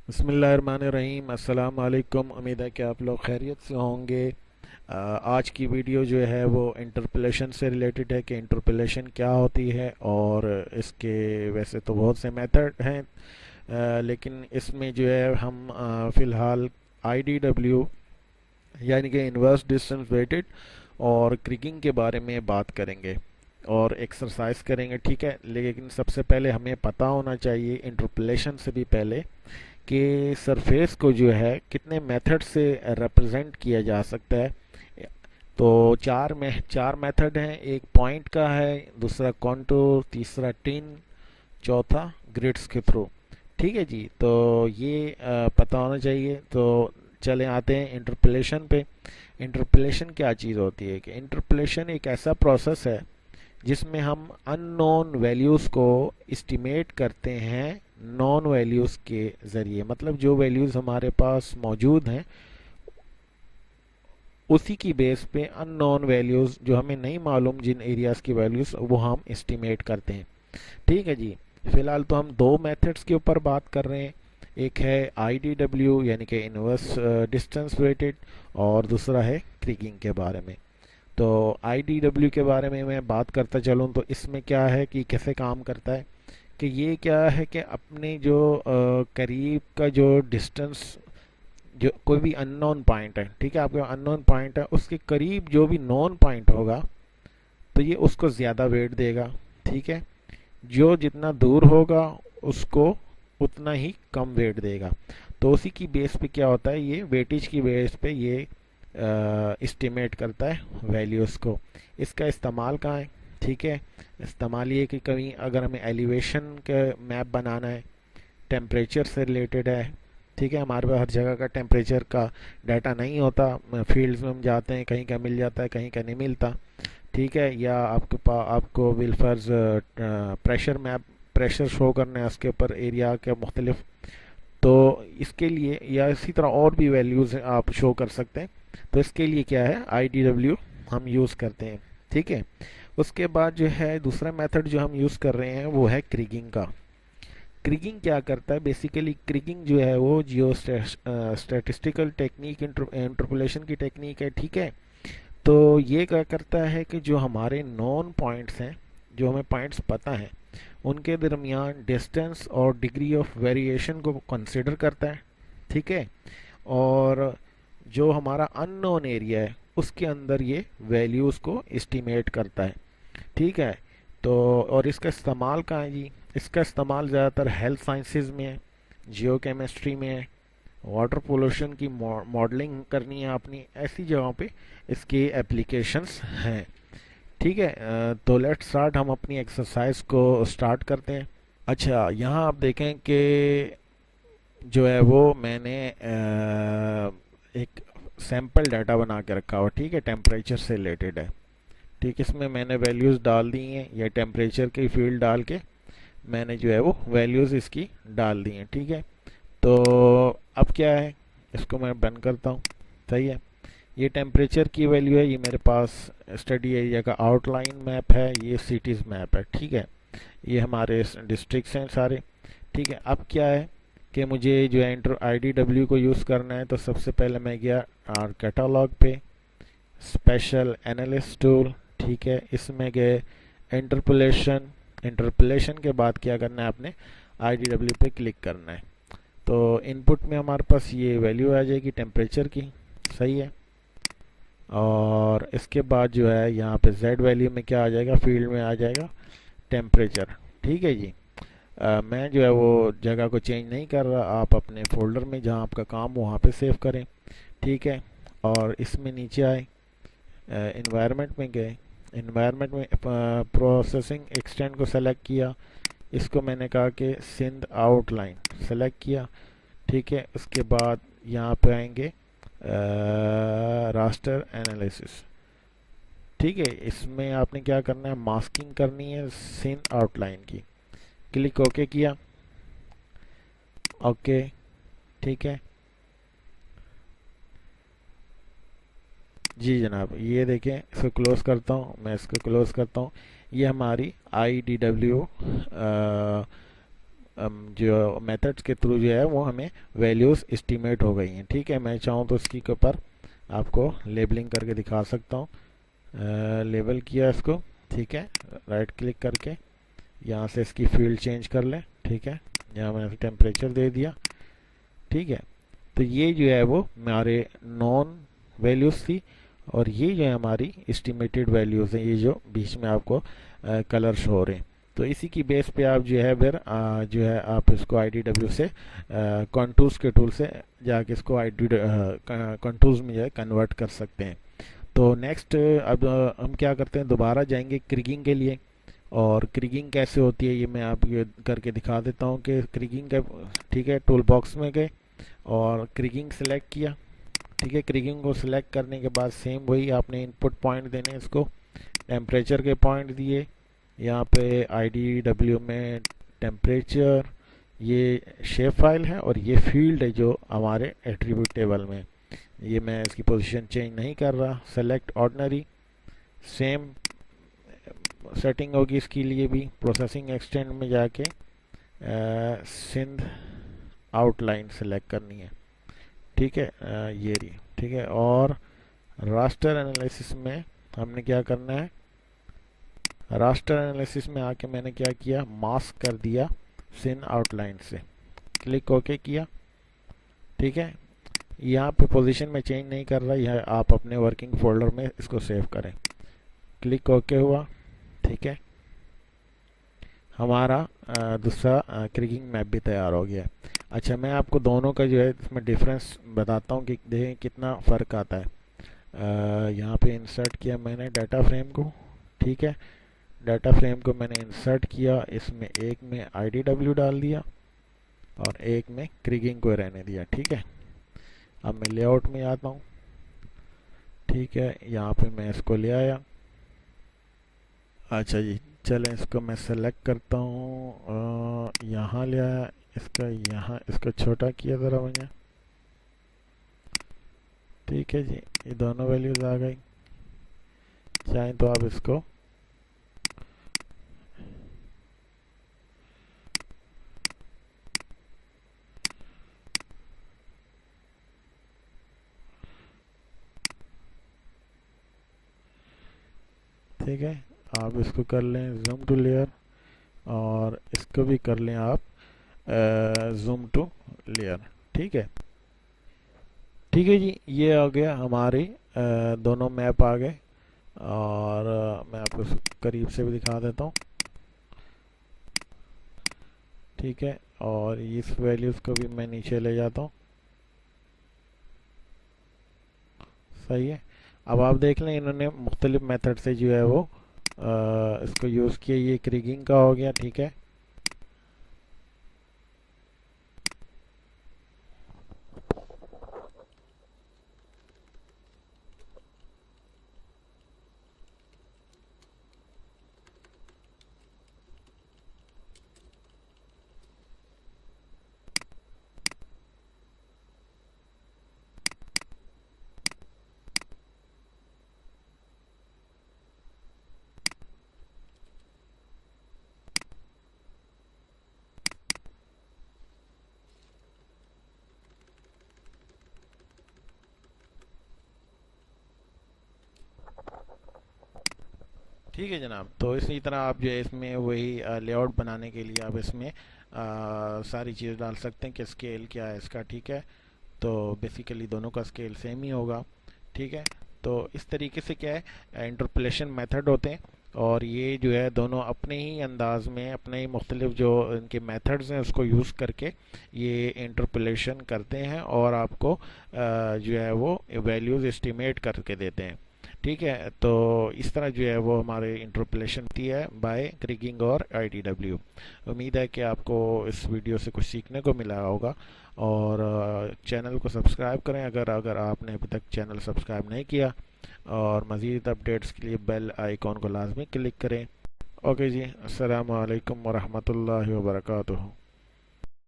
बिस्मिल्लाहिर्रहमानिर्रहीम। अस्सलाम वालेकुम। उम्मीद है कि आप लोग खैरियत से होंगे। आज की वीडियो जो है वो इंटरपोलेशन से रिलेटेड है कि इंटरपोलेशन क्या होती है, और इसके वैसे तो बहुत से मेथड हैं, लेकिन इसमें जो है हम फ़िलहाल आईडीडब्ल्यू यानी कि इन्वर्स डिस्टेंस वेटेड और क्रिकिंग के बारे में बात करेंगे और एक्सरसाइज करेंगे। ठीक है, लेकिन सबसे पहले हमें पता होना चाहिए इंटरपोलेशन से भी पहले कि सरफेस को जो है कितने मेथड से रिप्रेजेंट किया जा सकता है। तो चार मेथड हैं। एक पॉइंट का है, दूसरा कॉन्टूर, तीसरा टिन, चौथा ग्रिड्स के थ्रू। ठीक है जी, तो ये पता होना चाहिए। तो चले आते हैं इंटरपोलेशन पे। इंटरपोलेशन क्या चीज़ होती है कि इंटरपोलेशन एक ऐसा प्रोसेस है जिसमें हम अननोन वैल्यूज़ को एस्टिमेट करते हैं नॉन वैल्यूज़ के ज़रिए। मतलब जो वैल्यूज़ हमारे पास मौजूद हैं उसी की बेस पे अननोन वैल्यूज़ जो हमें नहीं मालूम, जिन एरियाज़ की वैल्यूज़, वो हम एस्टिमेट करते हैं। ठीक है जी। फिलहाल तो हम दो मेथड्स के ऊपर बात कर रहे हैं। एक है आईडीडब्ल्यू यानी कि इनवर्स डिस्टेंस वेटेड, और दूसरा है क्रिकिंग के बारे में। तो आईडीडब्ल्यू के बारे में मैं बात करता चलूँ तो इसमें क्या है कि कैसे काम करता है कि ये क्या है कि अपने जो करीब का जो डिस्टेंस, जो कोई भी अननोन पॉइंट है, ठीक है, आपका अननोन पॉइंट है, उसके करीब जो भी नोन पॉइंट होगा तो ये उसको ज़्यादा वेट देगा। ठीक है, जो जितना दूर होगा उसको उतना ही कम वेट देगा। तो उसी की बेस पे क्या होता है, ये वेटेज की बेस पे ये इस्टीमेट करता है वैल्यूज़ को। इसका इस्तेमाल कहाँ है? ठीक है, इस्तेमाल ये कि कहीं अगर हमें एलिवेशन के मैप बनाना है, टेम्परेचर से रिलेटेड है। ठीक है, हमारे पास हर जगह का टेम्परेचर का डाटा नहीं होता। फील्ड्स में हम जाते हैं, कहीं का मिल जाता है, कहीं का नहीं मिलता। ठीक है, या आपके पास आपको विल्फर्स प्रेशर मैप, प्रेशर शो करना है उसके ऊपर एरिया के मुख्तलिफ। तो इसके लिए या इसी तरह और भी वैल्यूज़ आप शो कर सकते हैं। तो इसके लिए क्या है, आईडीडब्ल्यू हम यूज़ करते हैं। ठीक है, उसके बाद जो है दूसरा मेथड जो हम यूज़ कर रहे हैं वो है क्रिगिंग का। क्रिगिंग क्या करता है, बेसिकली क्रिगिंग जो है वो जियो स्टैटिस्टिकल टेक्निक, इंटरपोलेशन की टेक्निक है। ठीक है, तो ये क्या करता है कि जो हमारे नॉन पॉइंट्स हैं, जो हमें पॉइंट्स पता हैं, उनके दरमियान डिस्टेंस और डिग्री ऑफ वेरिएशन को कंसिडर करता है। ठीक है, और जो हमारा अननोन एरिया है उसके अंदर ये वैल्यूज़ को एस्टिमेट करता है। ठीक है, तो और इसका इस्तेमाल कहाँ है जी? इसका इस्तेमाल ज़्यादातर हेल्थ साइंसेज में है, जियो केमिस्ट्री में है, वाटर पोल्यूशन की मॉडलिंग करनी है अपनी, ऐसी जगहों पे इसके एप्लीकेशंस हैं। ठीक है, तो लेट्स स्टार्ट, हम अपनी एक्सरसाइज को स्टार्ट करते हैं। अच्छा, यहाँ आप देखें कि जो है वो मैंने एक सैंपल डाटा बना के रखा हुआ। ठीक है, टेम्परेचर से रिलेटेड है। ठीक, इसमें मैंने वैल्यूज़ डाल दी हैं, या टेम्परेचर की फील्ड डाल के मैंने जो है वो वैल्यूज़ इसकी डाल दी हैं। ठीक है, तो अब क्या है, इसको मैं बंद करता हूँ। सही है, ये टेम्परेचर की वैल्यू है, ये मेरे पास स्टडी एरिया का आउटलाइन मैप है, ये सिटीज़ मैप है। ठीक है, ये हमारे डिस्ट्रिक्ट्स हैं सारे। ठीक है, अब क्या है कि मुझे जो है इंटर आईडीडब्ल्यू को यूज़ करना है। तो सबसे पहले मैं गया आर कैटालॉग पे, स्पेशल एनालिस्ट टूल। ठीक है, इसमें गए इंटरपोलेशन। इंटरपोलेशन के बाद क्या करना है, आपने आईडीडब्ल्यू पे क्लिक करना है। तो इनपुट में हमारे पास ये वैल्यू आ जाएगी टेम्परेचर की। सही है, और इसके बाद जो है यहाँ पे जेड वैल्यू में क्या आ जाएगा, फील्ड में आ जाएगा टेम्परेचर। ठीक है जी। मैं जो है वो जगह को चेंज नहीं कर रहा, आप अपने फोल्डर में जहाँ आपका काम हो वहाँ पे सेव करें। ठीक है, और इसमें नीचे आए, इन्वायरमेंट में गए, इन्वायरमेंट में प्रोसेसिंग एक्सटेंड को सेलेक्ट किया। इसको मैंने कहा कि सिंध आउटलाइन सेलेक्ट किया। ठीक है, उसके बाद यहाँ पे आएंगे रास्टर एनालिसिस। ठीक है, इसमें आपने क्या करना है, मास्किंग करनी है सिंध आउटलाइन की। क्लिक ओके किया। ओके, ठीक है जी जनाब, ये देखें, इसको क्लोज़ करता हूँ, मैं इसको क्लोज़ करता हूँ। ये हमारी आई डी डब्ल्यू जो मेथड्स के थ्रू जो है वो हमें वैल्यूज़ एस्टिमेट हो गई हैं। ठीक है, मैं चाहूँ तो इसकी के ऊपर आपको लेबलिंग करके दिखा सकता हूँ। लेबल किया इसको, ठीक है, राइट क्लिक करके यहाँ से इसकी फील्ड चेंज कर लें। ठीक है, यहाँ मैंने टेम्परेचर दे दिया। ठीक है, तो ये जो है वो हमारे नॉन वैल्यूज़ थी, और ये जो है हमारी एस्टिमेटेड वैल्यूज़ हैं, ये जो बीच में आपको कलर शो हो रहे हैं। तो इसी की बेस पे आप जो है फिर जो है आप इसको IDW से कॉन्टूर्स के टूल से जाके इसको कॉन्टूर्स में जो है कन्वर्ट कर सकते हैं। तो नेक्स्ट अब हम क्या करते हैं, दोबारा जाएंगे क्रिगिंग के लिए। और क्रिगिंग कैसे होती है ये मैं आप ये करके दिखा देता हूँ कि क्रिगिंग का। ठीक है, टूल बॉक्स में गए और क्रिगिंग सेलेक्ट किया। ठीक है, क्रिगिंग को सिलेक्ट करने के बाद सेम वही आपने इनपुट पॉइंट देने हैं इसको, टेम्परेचर के पॉइंट दिए यहाँ पे IDW में टेम्परेचर, ये शेप फाइल है और ये फील्ड है जो हमारे एट्रीब्यूट टेबल में। ये मैं इसकी पोजीशन चेंज नहीं कर रहा। सेलेक्ट ऑर्डिनरी, सेम सेटिंग होगी इसके लिए भी। प्रोसेसिंग एक्सटेंड में जाके सिंध आउटलाइन सेलेक्ट करनी है। ठीक है, ये रही। ठीक है, और रास्टर एनालिसिस में हमने क्या करना है, रास्टर एनालिसिस में आके मैंने क्या किया, मास्क कर दिया सिन आउटलाइन से। क्लिक ओके किया। ठीक है, यहाँ पे पोजीशन में चेंज नहीं कर रहा, यह आप अपने वर्किंग फोल्डर में इसको सेव करें। क्लिक ओके हुआ। ठीक है, हमारा दूसरा क्रिगिंग मैप भी तैयार हो गया है। अच्छा, मैं आपको दोनों का जो है इसमें डिफरेंस बताता हूँ कि देखें कितना फ़र्क आता है। यहाँ पे इंसर्ट किया मैंने डाटा फ्रेम को। ठीक है, डाटा फ्रेम को मैंने इंसर्ट किया, इसमें एक में IDW डाल दिया और एक में क्रिगिंग को रहने दिया। ठीक है, अब मैं लेआउट में आता हूँ। ठीक है, यहाँ पे मैं इसको ले आया। अच्छा जी, चलें इसको मैं सेलेक्ट करता हूँ, यहाँ ले आया इसका, यहाँ इसको छोटा किया ज़रा मैंने। ठीक है जी, ये दोनों वैल्यूज़ आ गई। चाहें तो आप इसको ठीक है, आप इसको कर लें जूम टू लेयर, और इसको भी कर लें आप जूम टू लेयर। ठीक है, ठीक है जी, ये आ गया हमारे दोनों मैप आ गए। और मैं आपको करीब से भी दिखा देता हूँ। ठीक है, और इस वैल्यूज़ को भी मैं नीचे ले जाता हूँ। सही है, अब आप देख लें इन्होंने मुख्तलिफ मेथड से जो है वो इसको यूज़ किया। ये क्रिगिंग का हो गया। ठीक है, ठीक है जनाब। तो इसी तरह आप जो है इसमें वही लेआउट बनाने के लिए आप इसमें सारी चीज़ डाल सकते हैं कि स्केल क्या है इसका। ठीक है, तो बेसिकली दोनों का स्केल सेम ही होगा। ठीक है, तो इस तरीके से क्या है इंटरपोलेशन मेथड होते हैं, और ये जो है दोनों अपने ही अंदाज में अपने ही मुख्तलिफ जो इनके मेथड्स हैं उसको यूज़ करके ये इंटरपोलेशन करते हैं और आपको जो है वो वैल्यूज़ एस्टिमेट करके देते हैं। ठीक है, तो इस तरह जो है वो हमारे इंटरपोलेशन होती है बाय क्रिगिंग और IDW। उम्मीद है कि आपको इस वीडियो से कुछ सीखने को मिला होगा, और चैनल को सब्सक्राइब करें अगर अगर आपने अभी तक चैनल सब्सक्राइब नहीं किया, और मज़ीद अपडेट्स के लिए बेल आइकॉन को लाजमी क्लिक करें। ओके जी, अस्सलाम वालेकुम वरहमतुल्लाहि वबरकातुहू।